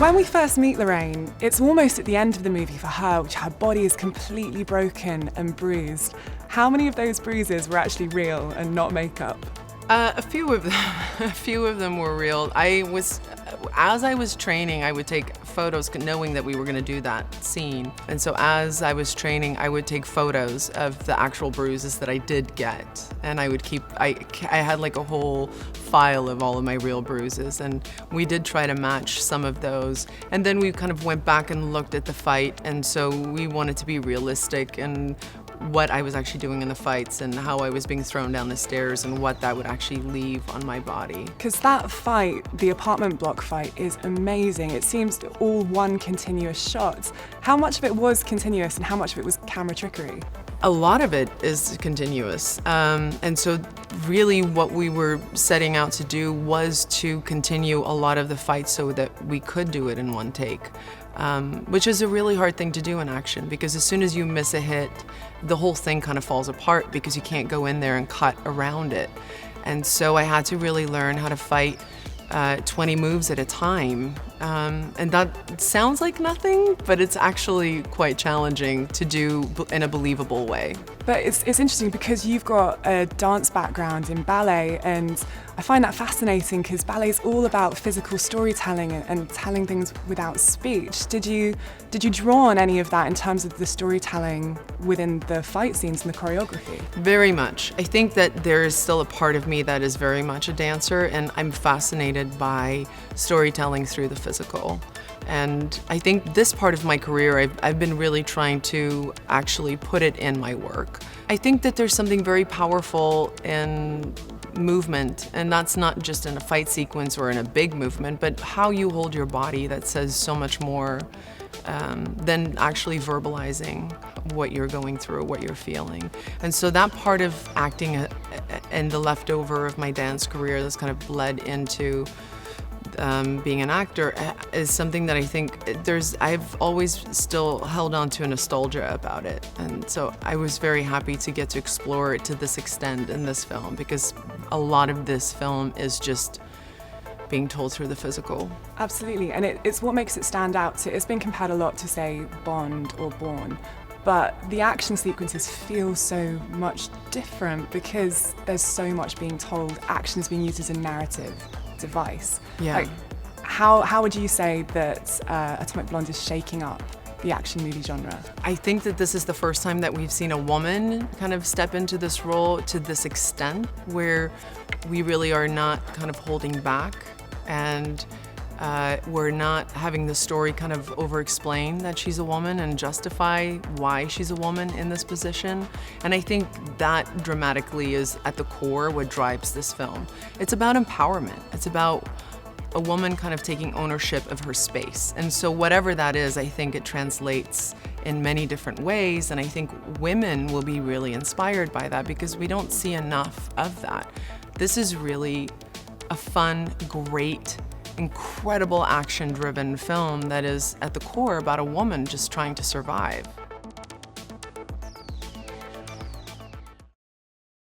When we first meet Lorraine, it's almost at the end of the movie for her, which her body is completely broken and bruised. How many of those bruises were actually real and not makeup? A few of them, a few of them were real. As I was training, I would take photos knowing that we were going to do that scene. And so as I was training, I would take photos of the actual bruises that I did get. And I would I had like a whole file of all of my real bruises. And we did try to match some of those. And then we kind of went back and looked at the fight. And so we wanted to be realistic and what I was actually doing in the fights and how I was being thrown down the stairs and what that would actually leave on my body. Because that fight, the apartment block fight, is amazing. It seems all one continuous shot. How much of it was continuous and how much of it was camera trickery? A lot of it is continuous. And so really what we were setting out to do was to continue a lot of the fights so that we could do it in one take. Which is a really hard thing to do in action because as soon as you miss a hit, the whole thing kind of falls apart because you can't go in there and cut around it. And so I had to really learn how to fight 20 moves at a time. And that sounds like nothing, but it's actually quite challenging to do in a believable way. But it's interesting because you've got a dance background in ballet, and I find that fascinating because ballet is all about physical storytelling and telling things without speech. Did you draw on any of that in terms of the storytelling within the fight scenes and the choreography? Very much. I think that there is still a part of me that is very much a dancer, and I'm fascinated by storytelling through the physical. And I think this part of my career, I've been really trying to actually put it in my work. I think that there's something very powerful in movement, and that's not just in a fight sequence or in a big movement, but how you hold your body that says so much more than actually verbalizing what you're going through, what you're feeling. And so that part of acting and the leftover of my dance career that's kind of bled into being an actor is something that I think I've always still held on to a nostalgia about it. And so I was very happy to get to explore it to this extent in this film because a lot of this film is just being told through the physical. Absolutely, and it's what makes it stand out. It's been compared a lot to, say, Bond or Bourne, but the action sequences feel so much different because there's so much being told. Action is being used as a narrative device. Yeah. Like, how would you say that Atomic Blonde is shaking up the action movie genre? I think that this is the first time that we've seen a woman kind of step into this role to this extent where we really are not kind of holding back and we're not having the story kind of over-explain that she's a woman and justify why she's a woman in this position. And I think that dramatically is at the core what drives this film. It's about empowerment. It's about a woman kind of taking ownership of her space. And so whatever that is, I think it translates in many different ways. And I think women will be really inspired by that because we don't see enough of that. This is really a fun, great, incredible action-driven film that is at the core about a woman just trying to survive.